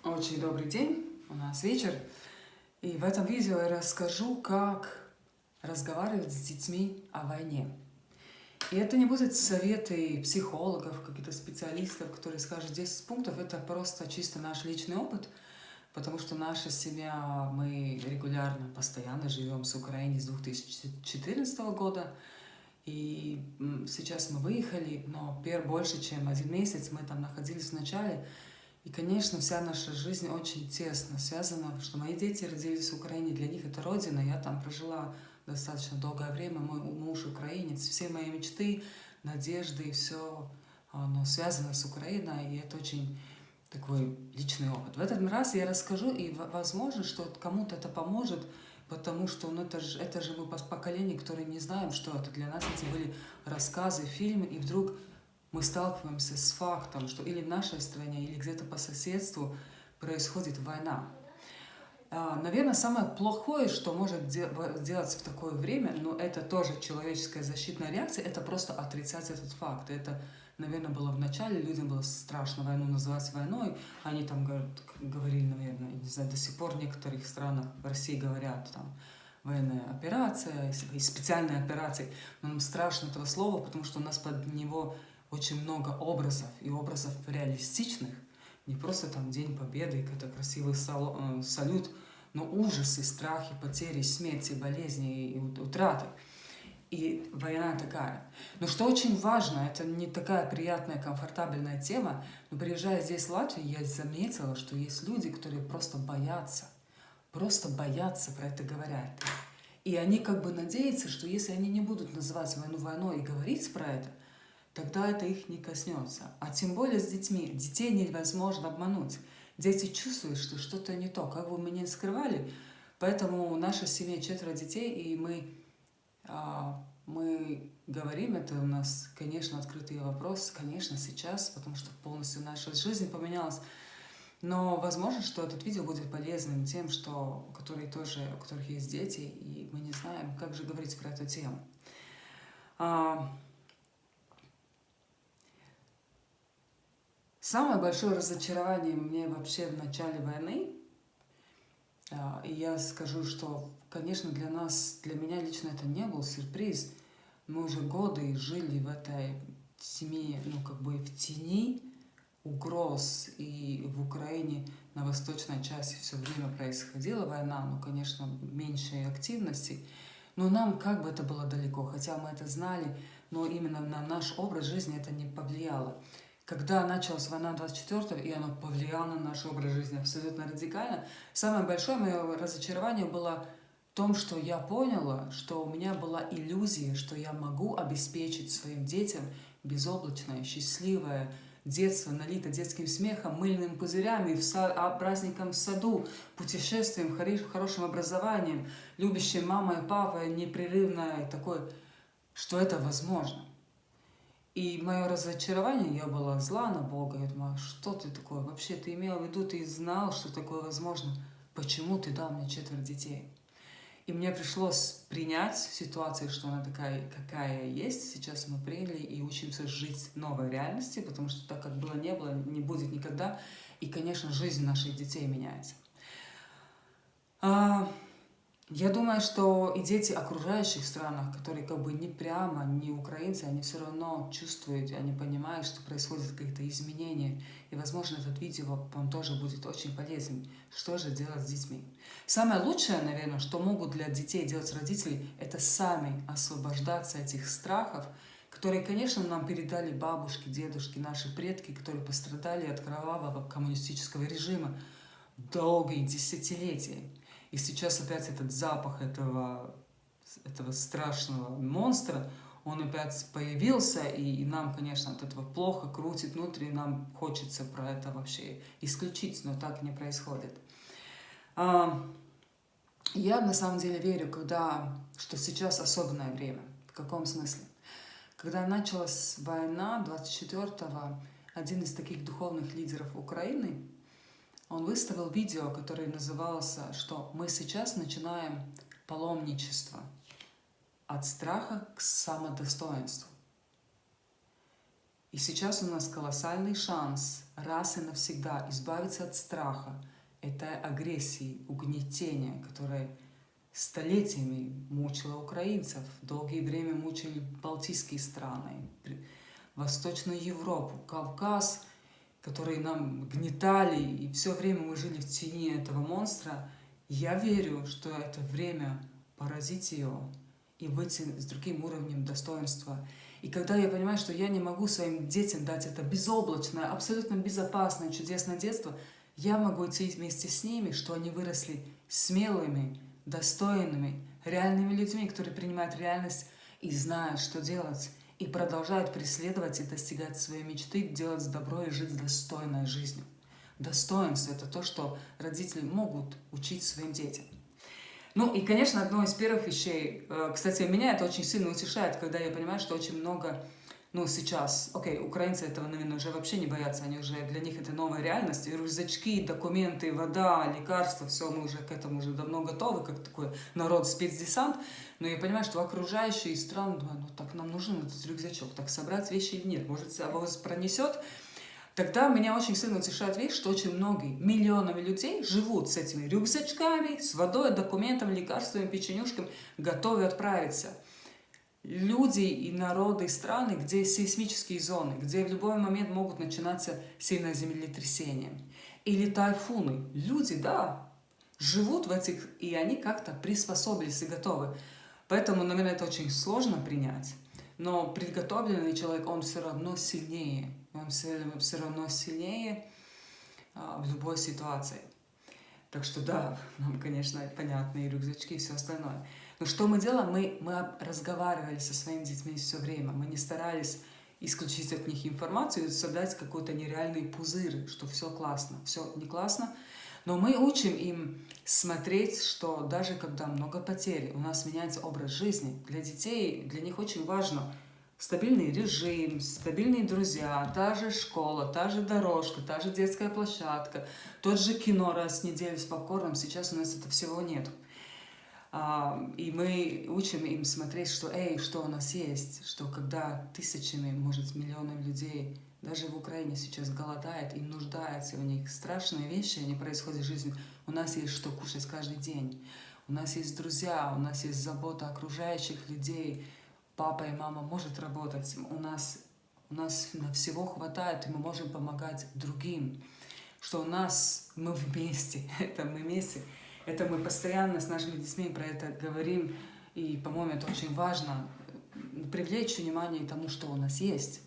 Очень добрый день, у нас вечер, и в этом видео я расскажу, как разговаривать с детьми о войне. И это не будут советы психологов, каких-то специалистов, которые скажут 10 пунктов, это просто чисто наш личный опыт, потому что наша семья, мы регулярно, постоянно живем с Украиной с 2014 года, и сейчас мы выехали, но больше, чем 1 месяц мы там находились в начале. И, конечно, вся наша жизнь очень тесно связана, потому что мои дети родились в Украине, для них это родина, я там прожила достаточно долгое время, мой муж украинец, все мои мечты, надежды, все оно связано с Украиной, и это очень такой личный опыт. В этот раз я расскажу, и возможно, что кому-то это поможет, потому что это же мы поколение, которые не знаем, что это. Для нас эти были рассказы, фильмы, и вдруг мы сталкиваемся с фактом, что или в нашей стране, или где-то по соседству происходит война. Наверное, самое плохое, что может делаться в такое время, но это тоже человеческая защитная реакция, это просто отрицать этот факт. Это, наверное, было в начале, людям было страшно войну называть войной, они там говорили, наверное, не знаю, до сих пор в некоторых странах в России говорят там военная операция, специальная операция, но нам страшно этого слова, потому что у нас под него очень много образов, и образов реалистичных, не просто там День Победы, какой-то красивый салют, но ужасы, страхи, потери, смерти, болезни и утраты. И война такая. Но что очень важно, это не такая приятная, комфортабельная тема, но приезжая здесь в Латвию, я заметила, что есть люди, которые просто боятся про это говорят. И они как бы надеются, что если они не будут называть войну войной и говорить про это, тогда это их не коснется. А тем более с детьми. Детей невозможно обмануть. Дети чувствуют, что что-то не то, как бы мы ни скрывали. Поэтому в нашей семье 4 детей, и мы говорим, это у нас, конечно, открытый вопрос, конечно, сейчас, потому что полностью наша жизнь поменялась. Но возможно, что этот видео будет полезным тем, у которых есть дети, и мы не знаем, как же говорить про эту тему. Самое большое разочарование мне вообще в начале войны, и я скажу, что, конечно, для меня лично это не был сюрприз. Мы уже годы жили в этой семье, в тени угроз, и в Украине на восточной части все время происходила война, конечно, меньшей активности, но нам как бы это было далеко, хотя мы это знали, но именно на наш образ жизни это не повлияло. Когда началась война 24-го, и она повлияла на наш образ жизни абсолютно радикально, самое большое мое разочарование было в том, что я поняла, что у меня была иллюзия, что я могу обеспечить своим детям безоблачное, счастливое детство, налито детским смехом, мыльными пузырями, праздником в саду, путешествием, хорошим образованием, любящей мамой и папой, непрерывное такое, что это возможно. И мое разочарование, я была зла на Бога, я думала, что ты такое, вообще ты имел в виду, ты знал, что такое возможно, почему ты дал мне 4 детей? И мне пришлось принять ситуацию, что она такая, какая есть. Сейчас мы приняли и учимся жить в новой реальности, потому что так, как было, не было, не будет никогда. И, конечно, жизнь наших детей меняется. Я думаю, что и дети окружающих странах, которые как бы не прямо, не украинцы, они все равно чувствуют, они понимают, что происходят какие-то изменения. И, возможно, этот видео вам тоже будет очень полезен. Что же делать с детьми? Самое лучшее, наверное, что могут для детей делать родители, это сами освобождаться от этих страхов, которые, конечно, нам передали бабушки, дедушки, наши предки, которые пострадали от кровавого коммунистического режима долгие десятилетия. И сейчас опять этот запах этого страшного монстра, он опять появился, и нам, конечно, от этого плохо, крутит внутри, нам хочется про это вообще исключить, но так не происходит. Я на самом деле верю, что сейчас особенное время. В каком смысле? Когда началась война 24-го, один из таких духовных лидеров Украины, он выставил видео, которое называлось, что мы сейчас начинаем паломничество от страха к самодостоинству. И сейчас у нас колоссальный шанс раз и навсегда избавиться от страха, этой агрессии, угнетения, которое столетиями мучило украинцев, долгое время мучили Балтийские страны, Восточную Европу, Кавказ, которые нам гнетали, и все время мы жили в тени этого монстра. Я верю, что это время поразить ее и выйти с другим уровнем достоинства. И когда я понимаю, что я не могу своим детям дать это безоблачное, абсолютно безопасное, чудесное детство, я могу идти вместе с ними, что они выросли смелыми, достойными, реальными людьми, которые принимают реальность и знают, что делать, и продолжают преследовать и достигать своей мечты, делать добро и жить достойной жизнью. Достоинство – это то, что родители могут учить своим детям. Ну и, конечно, одно из первых вещей, кстати, меня это очень сильно утешает, когда я понимаю, что очень много, сейчас, украинцы этого, наверное, уже вообще не боятся, они уже, для них это новая реальность, и рюкзачки, документы, вода, лекарства, все, мы уже к этому уже давно готовы, как такой народ спецдесант, но я понимаю, что окружающие страны думают, так нам нужен этот рюкзачок, так собрать вещи или нет, может, вас пронесет. Тогда меня очень сильно утешает вещь, что очень многие, миллионами людей живут с этими рюкзачками, с водой, документами, лекарствами, печенюшками, готовы отправиться. Люди и народы, и страны, где сейсмические зоны, где в любой момент могут начинаться сильное землетрясение. Или тайфуны. Люди, да, живут в этих, и они как-то приспособились и готовы. Поэтому, наверное, это очень сложно принять. Но подготовленный человек, он все равно сильнее. Он все равно сильнее в любой ситуации. Так что да, нам, конечно, понятны и рюкзачки, и все остальное. Но что мы делаем? Мы разговаривали со своими детьми все время. Мы не старались исключить от них информацию и создать какой-то нереальный пузырь, что все классно. Все не классно. Но мы учим им смотреть, что даже когда много потерь, у нас меняется образ жизни. Для детей, для них очень важно стабильный режим, стабильные друзья, та же школа, та же дорожка, та же детская площадка, тот же кино раз в неделю с попкорном. Сейчас у нас этого всего нет. И мы учим им смотреть, что у нас есть, что когда тысячами, может, миллионами людей даже в Украине сейчас голодает и нуждается, у них страшные вещи, они происходят в жизни. У нас есть что кушать каждый день, у нас есть друзья, у нас есть забота окружающих людей, папа и мама может работать, у нас на всего хватает, и мы можем помогать другим, что мы вместе, это мы вместе. Это мы постоянно с нашими детьми про это говорим, и, по-моему, это очень важно, привлечь внимание к тому, что у нас есть.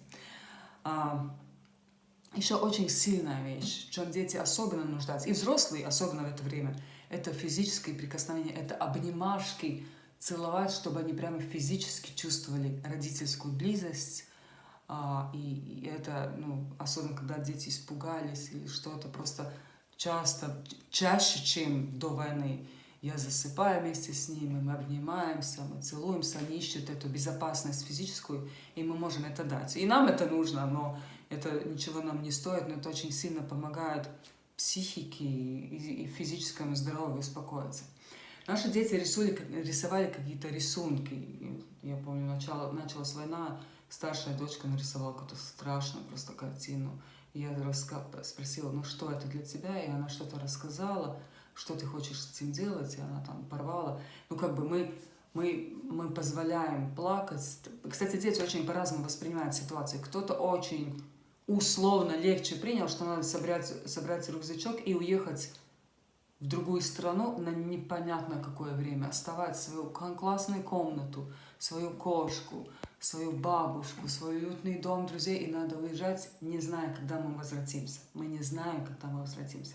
Еще очень сильная вещь, в чем дети особенно нуждаются, и взрослые особенно в это время, это физическое прикосновение, это обнимашки, целовать, чтобы они прямо физически чувствовали родительскую близость. И это, особенно когда дети испугались или что-то, просто чаще, чем до войны, я засыпаю вместе с ними, мы обнимаемся, мы целуемся, они ищут эту безопасность физическую, и мы можем это дать. И нам это нужно, но это ничего нам не стоит, но это очень сильно помогает психике и физическому здоровью успокоиться. Наши дети рисовали какие-то рисунки. Я помню, началась война, старшая дочка нарисовала какую-то страшную просто картину. Я спросила, что это для тебя, и она что-то рассказала, что ты хочешь с этим делать, и она там порвала. Мы позволяем плакать. Кстати, дети очень по-разному воспринимают ситуацию. Кто-то очень условно легче принял, что надо собрать рюкзачок и уехать в другую страну на непонятно какое время, оставать свою классную комнату, свою кошку, свою бабушку, свой уютный дом друзей, и надо уезжать, не зная, когда мы возвратимся. Мы не знаем, когда мы возвратимся.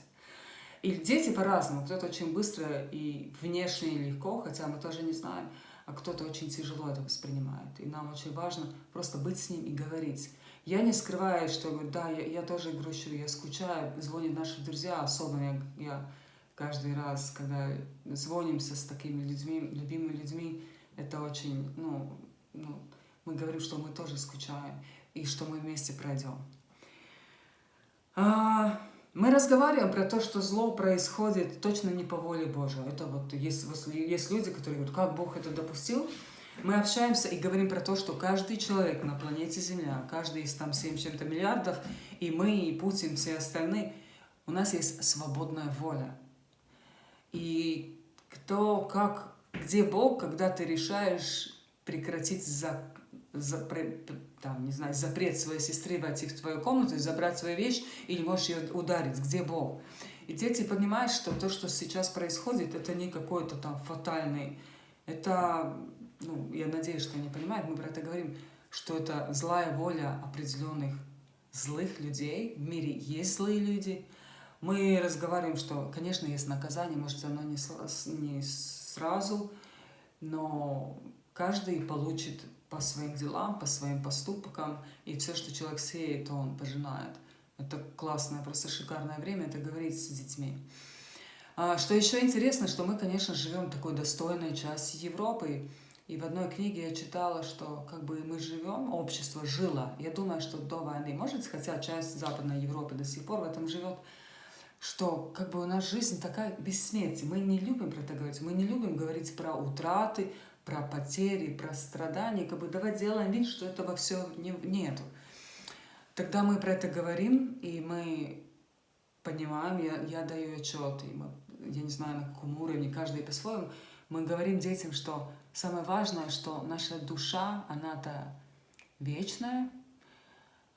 И дети по-разному. Кто-то очень быстро и внешне легко, хотя мы тоже не знаем, а кто-то очень тяжело это воспринимает. И нам очень важно просто быть с ним и говорить. Я не скрываю, что да, я тоже грущу, я скучаю, звонят наши друзья, особенно я каждый раз, когда звонимся с такими людьми, любимыми людьми, это очень, мы говорим, что мы тоже скучаем, и что мы вместе пройдем. Мы разговариваем про то, что зло происходит точно не по воле Божьей. Это есть люди, которые говорят, как Бог это допустил. Мы общаемся и говорим про то, что каждый человек на планете Земля, каждый из там 7 чем-то миллиардов, и мы, и Путин, все остальные, у нас есть свободная воля. И кто, как, где Бог, когда ты решаешь прекратить там, не знаю, запрет своей сестры войти в твою комнату и забрать свою вещь, и не можешь ее ударить, где Бог? И дети понимают, что то, что сейчас происходит, это не какой-то там фатальный, это, ну, я надеюсь, что они понимают, мы про это говорим, что это злая воля определенных злых людей, в мире есть злые люди. Мы разговариваем, что, конечно, есть наказание, может, оно не сразу, но каждый получит по своим делам, по своим поступкам, и все, что человек сеет, он пожинает. Это классное, просто шикарное время, это говорить с детьми. Что еще интересно, что мы, конечно, живем в такой достойной части Европы, и в одной книге я читала, что как бы мы живем, общество жило, я думаю, что до войны, может, хотя часть Западной Европы до сих пор в этом живет, что как бы у нас жизнь такая бессмертие. Мы не любим про это говорить, мы не любим говорить про утраты, про потери, про страдания, как бы давай делаем вид, что этого все нету. Тогда мы про это говорим, и мы понимаем, я даю отчет, и я не знаю, на каком уровне, каждый по-своему, мы говорим детям, что самое важное, что наша душа, она-то вечная,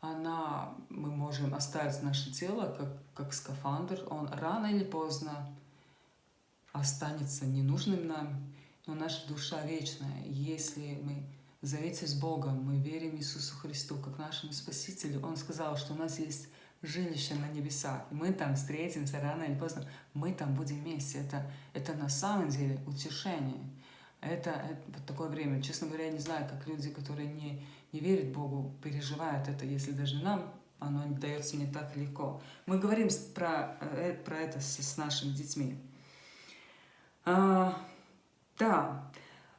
мы можем оставить наше тело как скафандр, он рано или поздно останется ненужным нам, но наша душа вечная. Если мы завете с Богом, мы верим Иисусу Христу как нашему Спасителю, Он сказал, что у нас есть жилище на небесах, и мы там встретимся рано или поздно, мы там будем вместе. Это на самом деле утешение. Это вот такое время. Честно говоря, я не знаю, как люди, которые не верят Богу, переживают это, если даже нам оно не дается не так легко. Мы говорим про это с нашими детьми. Да,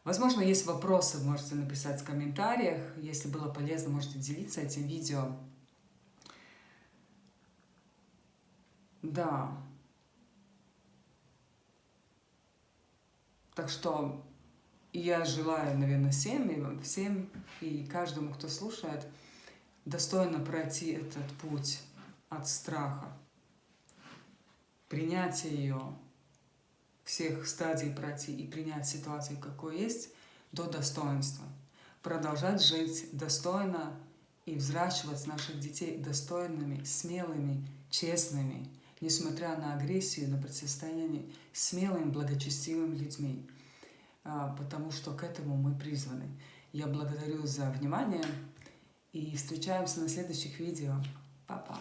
возможно, есть вопросы, можете написать в комментариях. Если было полезно, можете делиться этим видео. Да. Так что я желаю, наверное, всем и каждому, кто слушает, достойно пройти этот путь от страха, принятия ее, всех стадий пройти и принять ситуацию, какой есть, до достоинства. Продолжать жить достойно и взращивать наших детей достойными, смелыми, честными, несмотря на агрессию, на противостояние, смелыми, благочестивыми людьми, потому что к этому мы призваны. Я благодарю за внимание и встречаемся на следующих видео. Па-па!